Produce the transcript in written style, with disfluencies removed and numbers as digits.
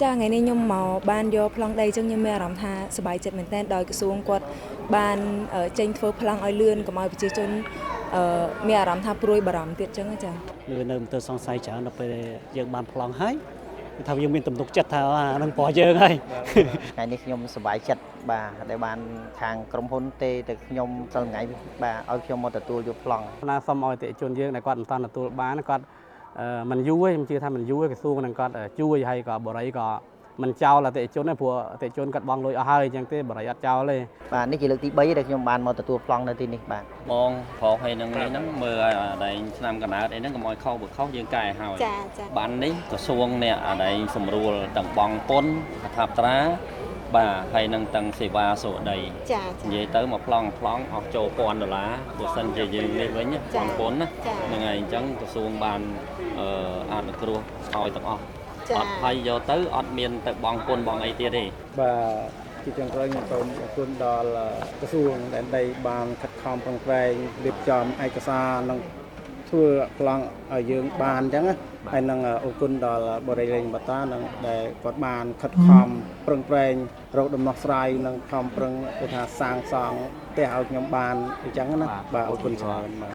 ចាថ្ងៃនេះខ្ញុំមកបានយកប្លង់ដីចឹងខ្ញុំមានអារម្មណ៍ថាសប្បាយចិត្តមែនទែនដោយក្រសួងគាត់បានចេញធ្វើប្លង់ឲ្យលឿនកុំឲ្យប្រជាជនមានអារម្មណ៍ថាព្រួយបារម្ភទៀតចឹងចានៅទៅសង្ស័យច្រើនដល់ពេលយើងបានប្លង់ហើយគឺថាយើងមានទំនុកចិត្តថាអានឹងរបស់យើងហើយថ្ងៃនេះខ្ញុំសប្បាយចិត្តបាទដែលបានខាងក្រុមហ៊ុនទេទៅខ្ញុំសិលថ្ងៃបាទឲ្យខ្ញុំមកទទួលយកប្លង់ណាសូមឲ្យតិជនយើងដែលគាត់មិនតាន់ទទួលបានគាត់មិនយូរទេខ្ញុំជឿថាមិនយូរទេក្រសួងនឹងគាត់ជួយហើយក៏បរិយក៏មិនចោលអតិជនទេព្រោះអតិជនគាត់បងលុយអស់ហើយអញ្ចឹងទេបរិយអត់ចោលទេបាទនេះជាលើកទី3ដែលខ្ញុំបានមកទទួលប្លង់នៅទីនេះបាទបងប្រុសហើយនឹងនេះហ្នឹងមើលឲ្យអាដែងឆ្នាំកណ្ដាលអីហ្នឹងកុំឲ្យខុសបើខុសយើងកែឲ្យចាបាននេះក្រសួងនេះអាដែងសម្រួលទាំងបងពុនអថាបត្រាបាទហើយនឹងទាំងសេវាសុខដីចានិយាយទៅមកប្លង់អស់ចូល$1000បើសិនជាយើងនេះវិញបងពុនណាហ្នឹងហើយអញ្ចឹងក្រសួងបានអនុគ្រោះឲ្យទាំងអស់អត់ហើយយកទៅអត់មានទៅបងពុនបងអីទៀតទេបាទជាចុងក្រោយខ្ញុំសូមអរគុណដល់ក្រសួងដែនដីបានខិតខំប្រឹងប្រែងរៀបចំឯកសារនិងធ្វើប្លង់ឲ្យយើងបានអញ្ចឹងហើយនឹងអរគុណដល់បរិយាលេងបតានឹងដែលគាត់បានខិតខំប្រឹងប្រែងរកដំណោះស្រាយនិងខំប្រឹងគេថាសាងសង់ផ្ទះឲ្យខ្ញុំបានអញ្ចឹងណាបាទអរគុណច្រើនបាទ